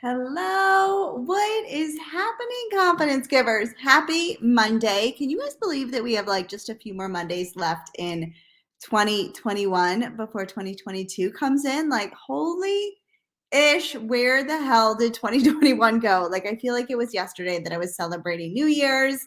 Hello, what is happening, confidence givers? Happy Monday. Can you guys believe that we have like just a few more Mondays left in 2021 before 2022 comes in? Like, holy ish, where the hell did 2021 go? Like, I feel like it was yesterday that I was celebrating New Year's.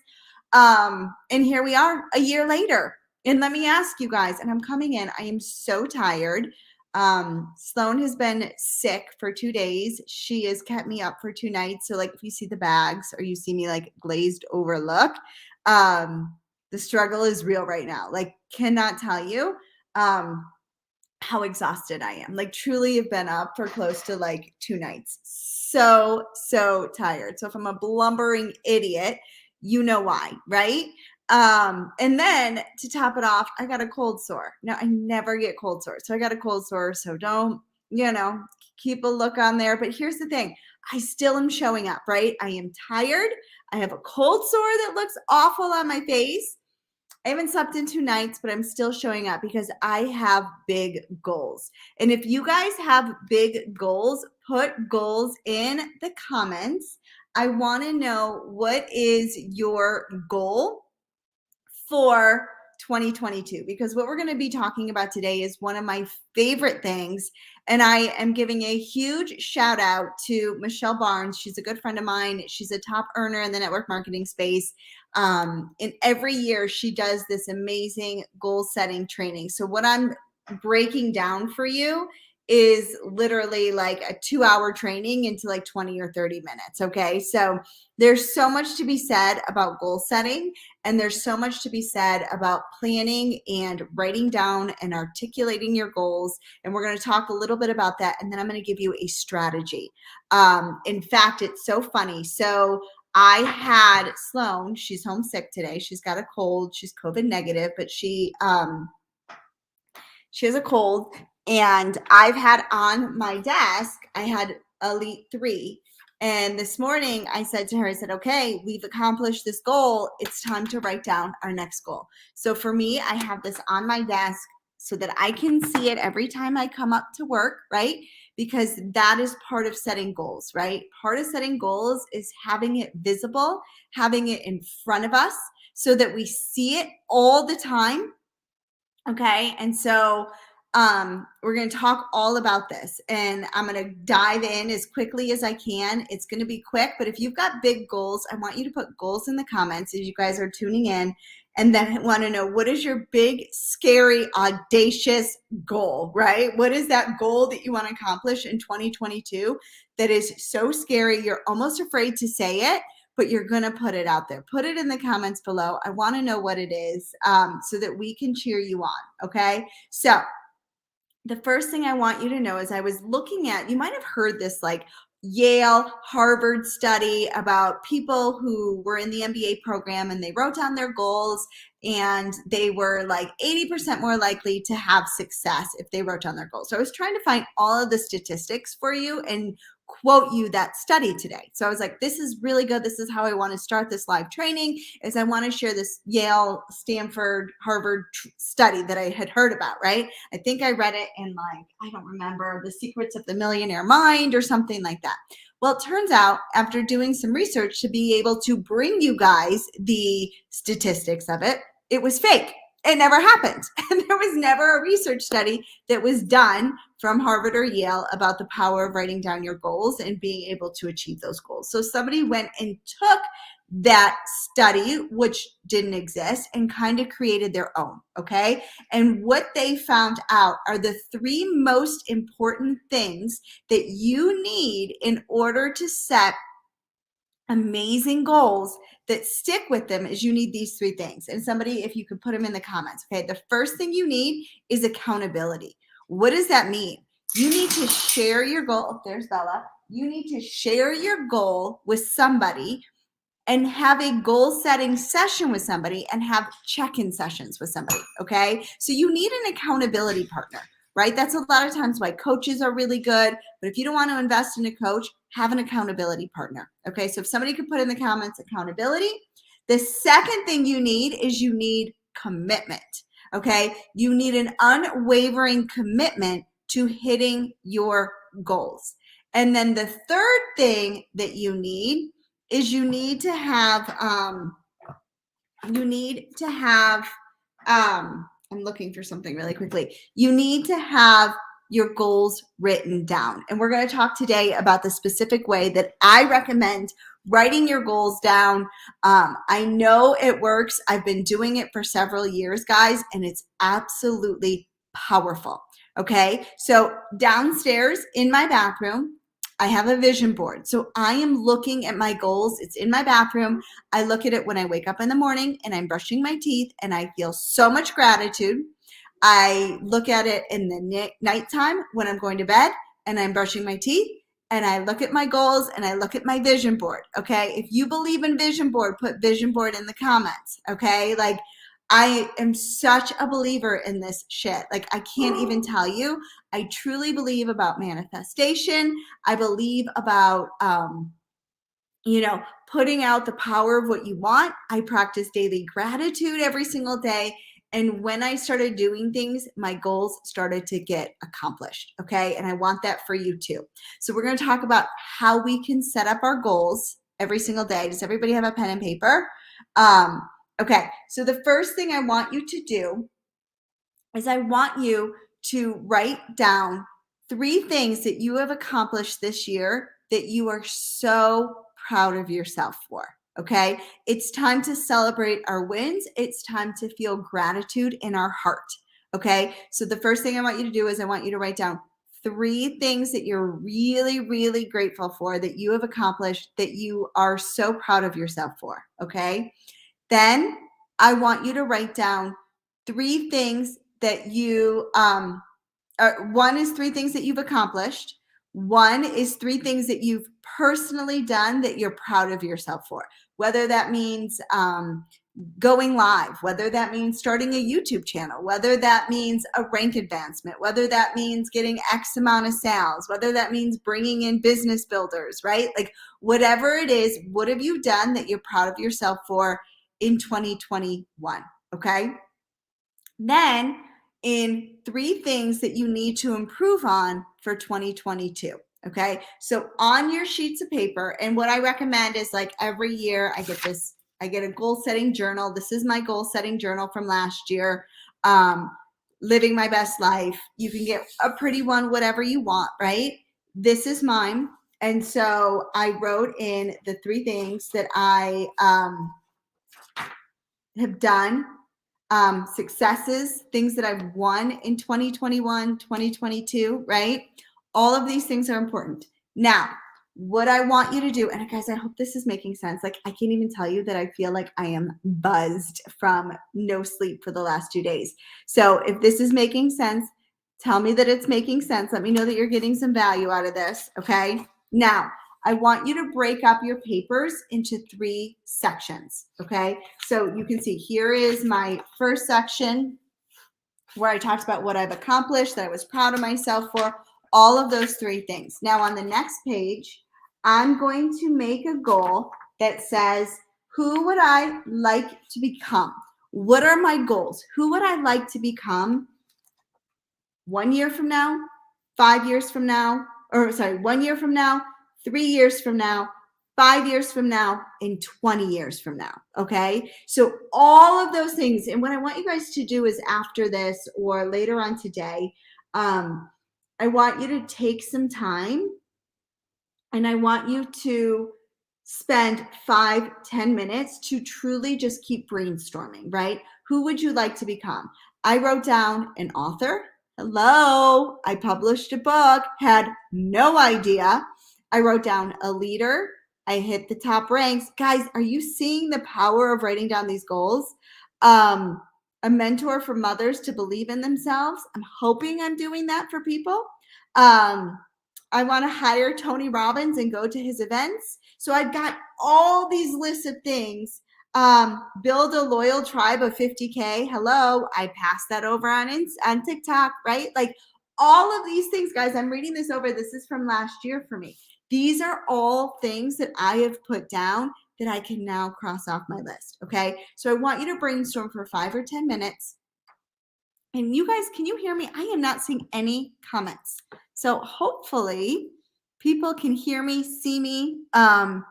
And here we are a year later. And let me ask you guys, and I'm coming in, I am so tired. Sloan has been sick for 2 days. She has kept me up for 2 nights. So, like, if you see the bags or you see me like glazed over look, um, the struggle is real right now. Like, cannot tell you how exhausted I am. Like, truly have been up for close to like 2 nights. So tired. So if I'm a blumbering idiot, you know why, right? And then to top it off, I got a cold sore. Now I never get cold sores. So I got a cold sore. So don't, keep a look on there. But here's the thing. I still am showing up, right? I am tired. I have a cold sore that looks awful on my face. I haven't slept in 2 nights, but I'm still showing up because I have big goals. And if you guys have big goals, put goals in the comments. I want to know, what is your goal for 2022, because what we're going to be talking about today is one of my favorite things. And I am giving a huge shout out to Michelle Barnes. She's a good friend of mine. She's a top earner in the network marketing space. And every year she does this amazing goal setting training. So what I'm breaking down for you is literally like a 2-hour training into like 20 or 30 minutes. Okay. So there's so much to be said about goal setting. And there's so much to be said about planning and writing down and articulating your goals. And we're going to talk a little bit about that. And then I'm going to give you a strategy. In fact, it's so funny. So I had Sloan, she's homesick today. She's got a cold. She's COVID negative, but she has a cold. And I've had on my desk, I had Elite 3. And this morning I said to her, I said, okay, we've accomplished this goal. It's time to write down our next goal. So for me, I have this on my desk so that I can see it every time I come up to work, right? Because that is part of setting goals, right? Part of setting goals is having it visible, having it in front of us so that we see it all the time. Okay. And so we're going to talk all about this, and I'm going to dive in as quickly as I can. It's going to be quick, but if you've got big goals, I want you to put goals in the comments as you guys are tuning in, and then I want to know, what is your big, scary, audacious goal, right? What is that goal that you want to accomplish in 2022 that is so scary you're almost afraid to say it, but you're going to put it out there? Put it in the comments below. I want to know what it is, so that we can cheer you on. Okay. So the first thing I want you to know is, I was looking at, you might have heard this like Yale, Harvard study about people who were in the MBA program and they wrote down their goals, and they were like 80% more likely to have success if they wrote down their goals. So I was trying to find all of the statistics for you and quote you that study today. So I was like, this is really good. This is how I want to start this live training, is I want to share this Yale, Stanford, Harvard study that I had heard about, right? I think I read it in like, I don't remember, The Secrets of the Millionaire Mind or something like that. Well, it turns out, after doing some research to be able to bring you guys the statistics of it, it was fake. It never happened. And there was never a research study that was done from Harvard or Yale about the power of writing down your goals and being able to achieve those goals. So somebody went and took that study, which didn't exist, and kind of created their own. Okay. And what they found out are the 3 most important things that you need in order to set amazing goals that stick with them. Is you need these 3 things. And somebody, if you could put them in the comments. Okay. The first thing you need is accountability. What does that mean? You need to share your goal. Oh, there's Bella. You need to share your goal with somebody and have a goal setting session with somebody and have check-in sessions with somebody. Okay. So you need an accountability partner, right? That's a lot of times why coaches are really good. But if you don't want to invest in a coach, have an accountability partner. Okay. So if somebody could put in the comments accountability. The second thing you need is you need commitment. Okay. You need an unwavering commitment to hitting your goals. And then the third thing that you need is you need to have I'm looking for something really quickly. You need to have your goals written down. And we're going to talk today about the specific way that I recommend writing your goals down. I know it works. I've been doing it for several years, guys, and it's absolutely powerful. Okay. So downstairs in my bathroom, I have a vision board. So I am looking at my goals. It's in my bathroom. I look at it when I wake up in the morning and I'm brushing my teeth and I feel so much gratitude. I look at it in the nighttime when I'm going to bed and I'm brushing my teeth, and I look at my goals and I look at my vision board. Okay. If you believe in vision board, put vision board in the comments. Okay. Like, I am such a believer in this shit. Like, I can't even tell you. I truly believe about manifestation. I believe about, putting out the power of what you want. I practice daily gratitude every single day. And when I started doing things, my goals started to get accomplished. Okay. And I want that for you too. So we're going to talk about how we can set up our goals every single day. Does everybody have a pen and paper? Okay. So the first thing I want you to do is I want you to write down 3 things that you have accomplished this year that you are so proud of yourself for. Okay. It's time to celebrate our wins. It's time to feel gratitude in our heart. Okay. So the first thing I want you to do is I want you to write down 3 things that you're really, really grateful for, that you have accomplished, that you are so proud of yourself for. Okay. Then I want you to write down 3 things that you, one is 3 things that you've accomplished. One is 3 things that you've personally done that you're proud of yourself for, whether that means going live, whether that means starting a YouTube channel, whether that means a rank advancement, whether that means getting X amount of sales, whether that means bringing in business builders, right? Like, whatever it is, what have you done that you're proud of yourself for in 2021? Okay. Then in 3 things that you need to improve on for 2022. Okay. So on your sheets of paper, and what I recommend is, like, every year I get a goal setting journal. This is my goal setting journal from last year. Living my best life. You can get a pretty one, whatever you want, right? This is mine. And so I wrote in the 3 things that I have done, successes, things that I've won in 2021, 2022, right? All of these things are important. Now, what I want you to do, and guys, I hope this is making sense. Like, I can't even tell you that I feel like I am buzzed from no sleep for the last 2 days. So if this is making sense, tell me that it's making sense. Let me know that you're getting some value out of this. Okay. Now, I want you to break up your papers into 3 sections. Okay. So you can see here is my first section where I talked about what I've accomplished, that I was proud of myself for, all of those 3 things. Now on the next page, I'm going to make a goal that says, who would I like to become? What are my goals? Who would I like to become 1 year from now, 5 years from now, 1 year from now, 3 years from now, 5 years from now, and 20 years from now. Okay. So all of those things. And what I want you guys to do is, after this or later on today, I want you to take some time and I want you to spend 5-10 minutes to truly just keep brainstorming, right? Who would you like to become? I wrote down an author. Hello, I published a book, had no idea. I wrote down a leader. I hit the top ranks. Guys, are you seeing the power of writing down these goals? A mentor for mothers to believe in themselves. I'm hoping I'm doing that for people. I want to hire Tony Robbins and go to his events. So I've got all these lists of things. Build a loyal tribe of 50K. Hello, I passed that over on TikTok, right? Like, all of these things, guys, I'm reading this over. This is from last year for me. These are all things that I have put down that I can now cross off my list. Okay. So I want you to brainstorm for 5 or 10 minutes. And you guys, can you hear me? I am not seeing any comments. So hopefully People can hear me, see me. I'm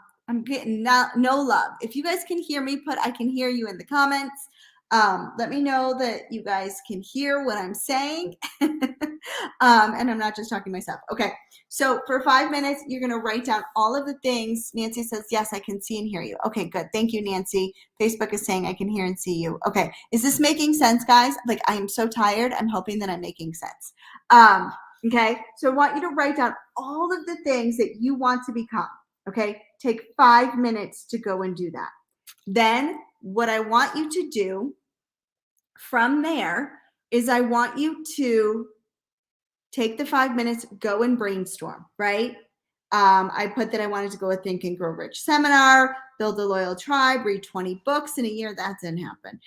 getting no love. If you guys can hear me, put I can hear you in the comments. Let me know that you guys can hear what I'm saying. And I'm not just talking to myself. Okay, so for 5 minutes, you're going to write down all of the things. Nancy says, yes, I can see and hear you. Okay, good. Thank you, Nancy. Facebook is saying I can hear and see you. Okay, is this making sense, guys? Like, I am so tired. I'm hoping that I'm making sense. Okay, so I want you to write down all of the things that you want to become. Okay, take 5 minutes to go and do that. Then what I want you to do from there is I want you to take the 5 minutes, go and brainstorm, right? I put that I wanted to go a Think and Grow Rich seminar, build a loyal tribe, read 20 books in a year. That didn't happen.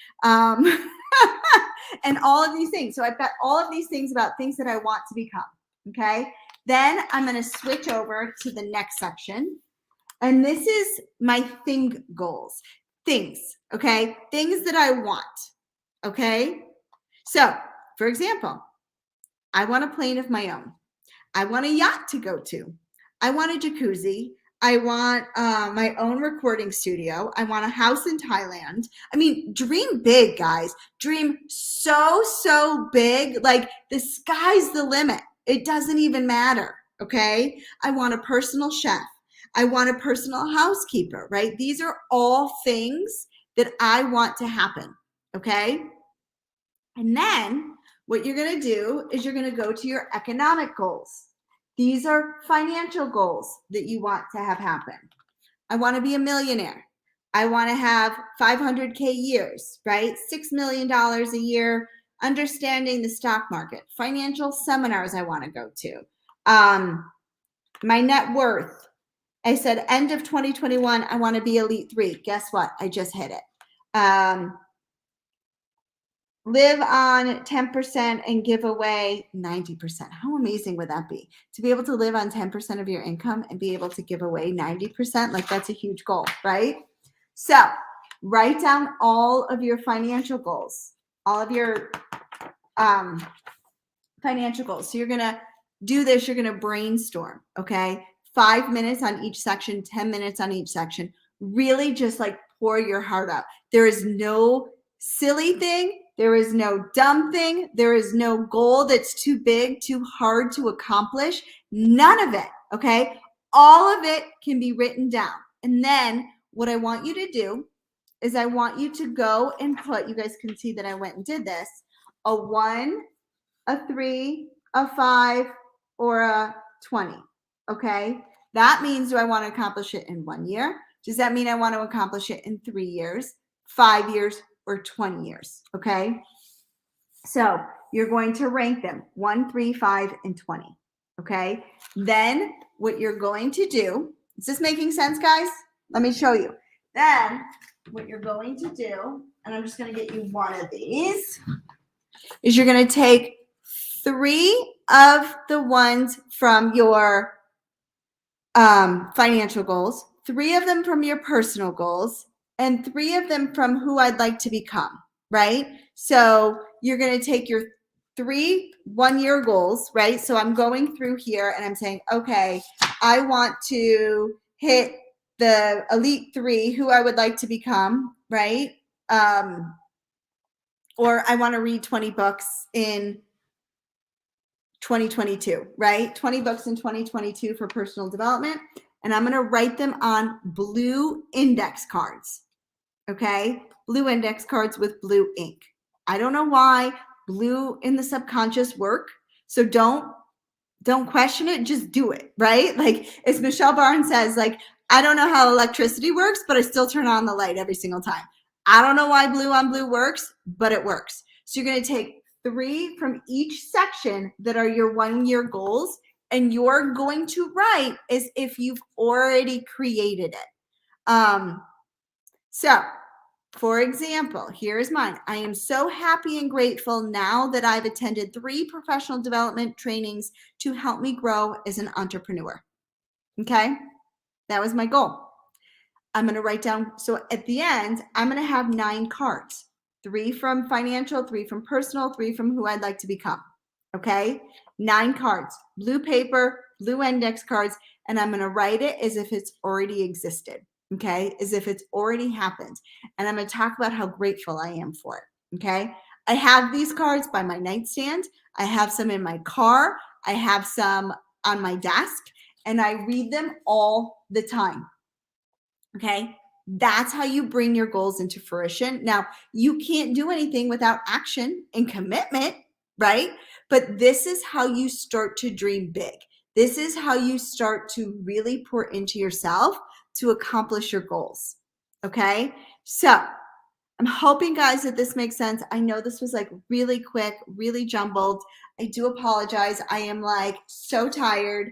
And all of these things. So I've got all of these things about things that I want to become, okay? Then I'm going to switch over to the next section. And this is my thing goals. Things, okay? Things that I want, okay? So, for example, I want a plane of my own. I want a yacht to go to. I want a jacuzzi. I want my own recording studio. I want a house in Thailand. I mean, dream big, guys. Dream so big. Like, the sky's the limit. It doesn't even matter, okay? I want a personal chef. I want a personal housekeeper, right? These are all things that I want to happen, okay? And then what you're going to do is you're going to go to your economic goals. These are financial goals that you want to have happen. I want to be a millionaire. I want to have 500K years, right? $6 million a year, understanding the stock market, financial seminars I want to go to. My net worth. I said end of 2021, I want to be Elite 3. Guess what? I just hit it. Live on 10% and give away 90%. How amazing would that be? To be able to live on 10% of your income and be able to give away 90%, like that's a huge goal, right? So write down all of your financial goals, all of your financial goals. So you're going to do this, you're going to brainstorm, okay? 5 minutes on each section, 10 minutes on each section. Really just like pour your heart out. There is no silly thing. There is no dumb thing. There is no goal that's too big, too hard to accomplish. None of it, okay? All of it can be written down. And then what I want you to do is I want you to go and put, you guys can see that I went and did this, a 1, a 3, a 5, or a 20, okay? That means, do I want to accomplish it in 1 year? Does that mean I want to accomplish it in 3 years, 5 years, or 20 years, okay? So you're going to rank them 1, 3, 5, and 20, okay? Then what you're going to do, is this making sense, guys? Let me show you. Then what you're going to do, and I'm just going to get you one of these, is you're going to take 3 of the ones from your financial goals, 3 of them from your personal goals, and 3 of them from who I'd like to become, right? So you're going to take your 3 one-year goals, right? So I'm going through here and I'm saying, okay, I want to hit the Elite 3, who I would like to become, right? Or I want to read 20 books in 2022, right? 20 books in 2022 for personal development. And I'm going to write them on blue index cards, okay? Blue index cards with blue ink. I don't know why blue in the subconscious work. So don't question it, just do it, right? Like, as Michelle Barnes says, like, I don't know how electricity works, but I still turn on the light every single time. I don't know why blue on blue works, but it works. So you're going to take 3 from each section that are your 1-year goals, and you're going to write as if you've already created it. So, for example, here's mine. I am so happy and grateful now that I've attended 3 professional development trainings to help me grow as an entrepreneur. Okay, that was my goal. I'm going to write down, so at the end, I'm going to have 9 cards. 3 from financial, 3 from personal, 3 from who I'd like to become. Okay, 9 cards, blue paper, blue index cards, and I'm going to write it as if it's already existed. Okay. As if it's already happened. And I'm going to talk about how grateful I am for it. Okay. I have these cards by my nightstand. I have some in my car. I have some on my desk, and I read them all the time. Okay. That's how you bring your goals into fruition. Now, you can't do anything without action and commitment, right? But this is how you start to dream big. This is how you start to really pour into yourself to accomplish your goals. Okay. So, I'm hoping, guys, that this makes sense. I know this was like really quick, really jumbled. I do apologize. I am like so tired,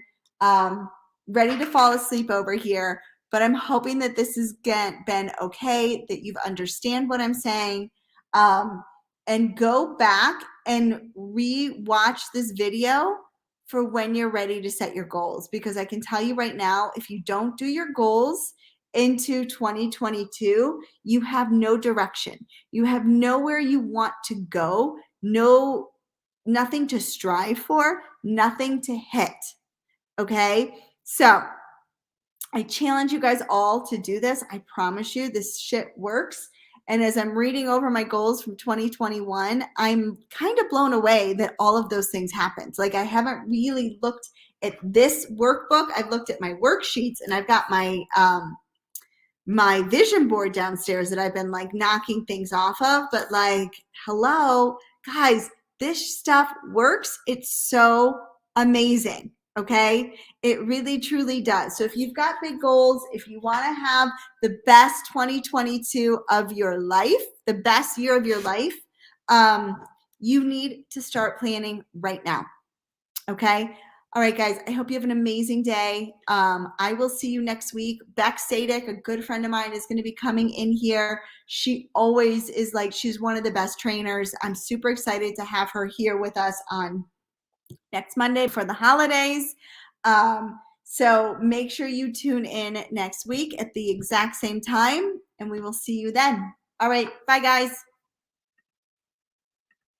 ready to fall asleep over here. But I'm hoping that this has been okay, that you've understand what I'm saying. And go back and re-watch this video for when you're ready to set your goals. Because I can tell you right now, if you don't do your goals into 2022, you have no direction. You have nowhere you want to go, nothing to strive for, nothing to hit. Okay? So, I challenge you guys all to do this. I promise you this shit works. And as I'm reading over my goals from 2021, I'm kind of blown away that all of those things happened. Like, I haven't really looked at this workbook. I've looked at my worksheets, and I've got my vision board downstairs that I've been like knocking things off of. But like, hello, guys, this stuff works. It's so amazing. Okay. It really, truly does. So if you've got big goals, if you want to have the best 2022 of your life, the best year of your life, you need to start planning right now. Okay. All right, guys, I hope you have an amazing day. I will see you next week. Beck Sadek, a good friend of mine, is going to be coming in here. She always is like, she's one of the best trainers. I'm super excited to have her here with us on next Monday for the holidays. So make sure you tune in next week at the exact same time, and we will see you then. All right, bye, guys.